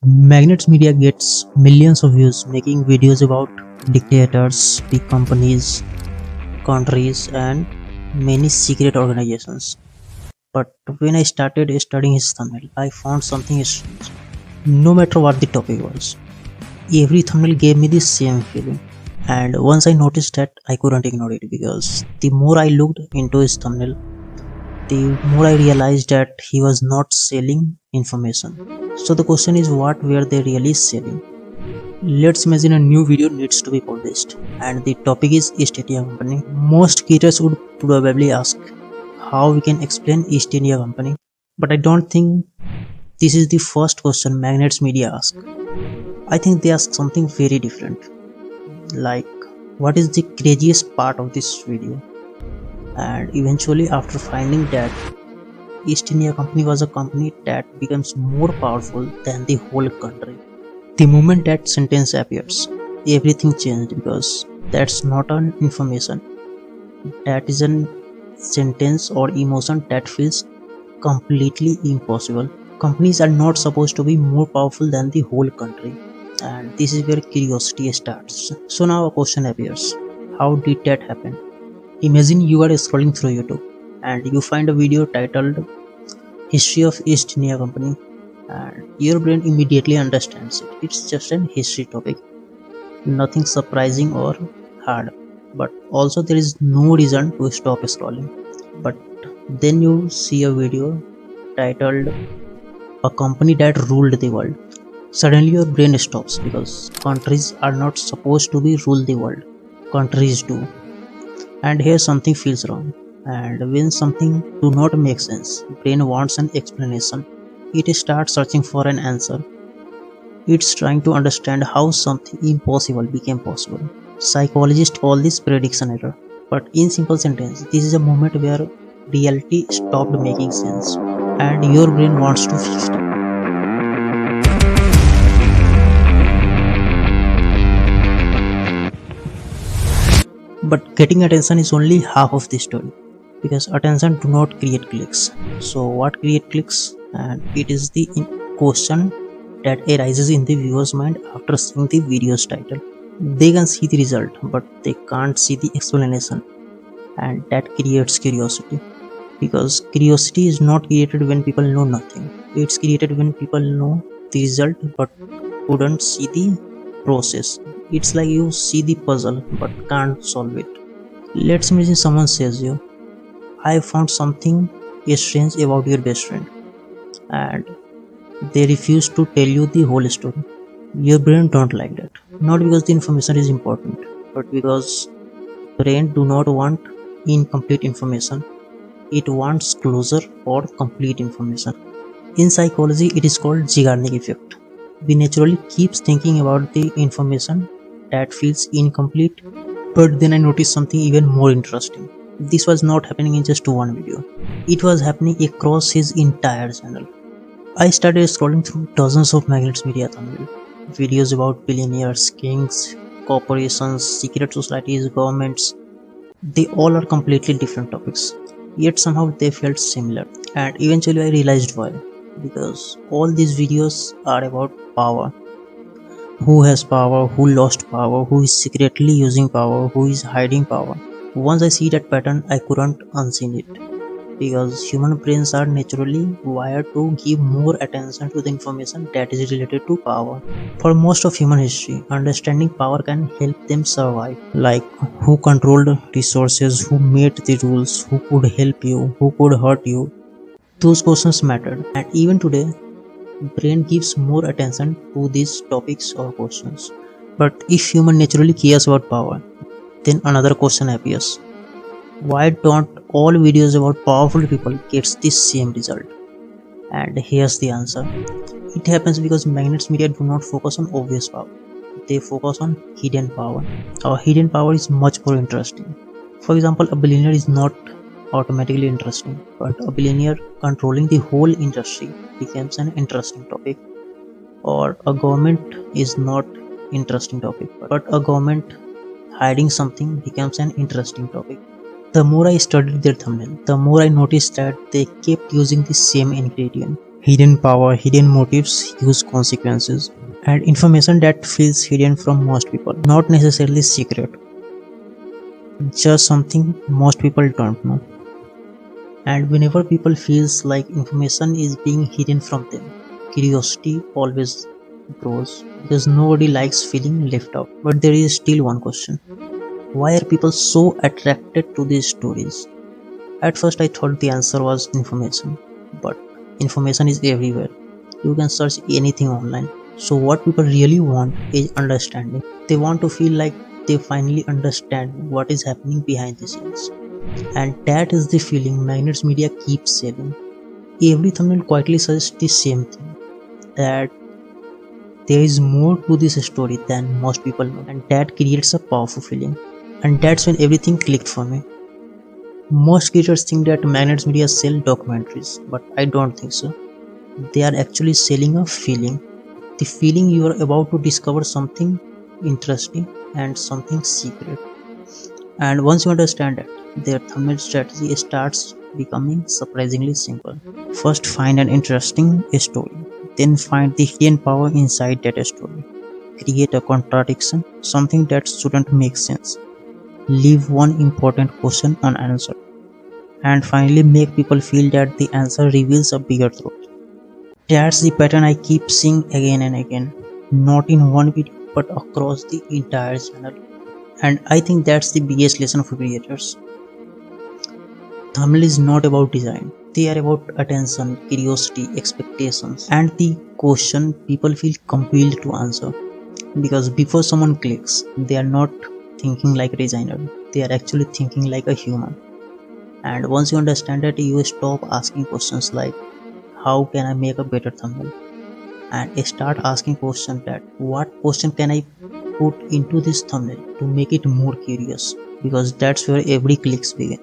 MagnatesMedia gets millions of views making videos about dictators, big companies, countries, and many secret organizations. But when I started studying his thumbnail, I found something strange. No matter what the topic was, every thumbnail gave me the same feeling. And once I noticed that, I couldn't ignore it because the more I looked into his thumbnail, the more I realized that he was not selling information. So the question is, what were they really selling? Let's imagine a new video needs to be published and the topic is East India Company. Most creators would probably ask how we can explain East India Company, but I don't think this is the first question Magnets Media ask. I think they ask something very different, like what is the craziest part of this video? And eventually, after finding that East India Company was a company that becomes more powerful than the whole country, the moment that sentence appears, everything changed because that's not an information. That is a sentence or emotion that feels completely impossible. Companies are not supposed to be more powerful than the whole country. And this is where curiosity starts. So now a question appears. How did that happen? Imagine you are scrolling through YouTube and you find a video titled History of East India Company, and your brain immediately understands it. It's just an history topic, nothing surprising or hard, but also there is no reason to stop scrolling. But then you see a video titled A Company That Ruled the World. Suddenly your brain stops because countries are not supposed to be rule the world. Countries do. And here something feels wrong. And when something do not make sense, brain wants an explanation. It starts searching for an answer. It's trying to understand how something impossible became possible. Psychologists call this prediction error. But in simple sentence, this is a moment where reality stopped making sense and your brain wants to fix it. But getting attention is only half of the story because attention do not create clicks. So what create clicks? And it is the question that arises in the viewer's mind after seeing the video's title. They can see the result but they can't see the explanation, and that creates curiosity, because curiosity is not created when people know nothing. It's created when people know the result but couldn't see the process. It's like you see the puzzle but can't solve it. Let's imagine someone says you, I found something strange about your best friend, and they refuse to tell you the whole story. Your brain don't like that. Not because the information is important, but because brain do not want incomplete information. It wants closure or complete information. In psychology, it is called Zeigarnik effect. We naturally keeps thinking about the information that feels incomplete, but then I noticed something even more interesting. This was not happening in just one video. It was happening across his entire channel. I started scrolling through dozens of Magnets Media thumbnail videos about billionaires, kings, corporations, secret societies, governments. They all are completely different topics, yet somehow they felt similar. And eventually I realized why. Because all these videos are about power. Who has power, who lost power, who is secretly using power, who is hiding power. Once I see that pattern, I couldn't unseen it. Because human brains are naturally wired to give more attention to the information that is related to power. For most of human history, understanding power can help them survive. Like who controlled resources, who made the rules, who could help you, who could hurt you. Those questions mattered. And even today, brain gives more attention to these topics or questions. But if human naturally cares about power, then another question appears. Why don't all videos about powerful people gets the same result? And here's the answer. It happens because Magnets Media do not focus on obvious power. They focus on hidden power. Our hidden power is much more interesting. For example, a billionaire is not automatically interesting, but a billionaire controlling the whole industry becomes an interesting topic. Or a government is not interesting topic, but a government hiding something becomes an interesting topic. The more I studied their thumbnail, the more I noticed that they kept using the same ingredient. Hidden power, hidden motives, huge consequences, and information that feels hidden from most people. Not necessarily secret, just something most people don't know. And whenever people feels like information is being hidden from them, curiosity always grows because nobody likes feeling left out. But there is still one question. Why are people so attracted to these stories? At first I thought the answer was information, but information is everywhere. You can search anything online. So what people really want is understanding. They want to feel like they finally understand what is happening behind the scenes. And that is the feeling Magnets Media keeps selling. Every thumbnail quietly suggests the same thing, that there is more to this story than most people know, and that creates a powerful feeling. And that's when everything clicked for me. Most creators think that Magnets Media sell documentaries, but I don't think so. They are actually selling a feeling. The feeling you are about to discover something interesting and something secret. And once you understand that, their thumbnail strategy starts becoming surprisingly simple. First, find an interesting story, then find the hidden power inside that story. Create a contradiction, something that shouldn't make sense. Leave one important question unanswered. And finally, make people feel that the answer reveals a bigger truth. That's the pattern I keep seeing again and again, not in one video but across the entire channel. And I think that's the biggest lesson for creators. Thumbnail is not about design. They are about attention, curiosity, expectations, and the question people feel compelled to answer. Because before someone clicks, they are not thinking like a designer. They are actually thinking like a human. And once you understand that, you stop asking questions like, how can I make a better thumbnail? And start asking questions that, what question can I put into this thumbnail to make it more curious? Because that's where every clicks begin.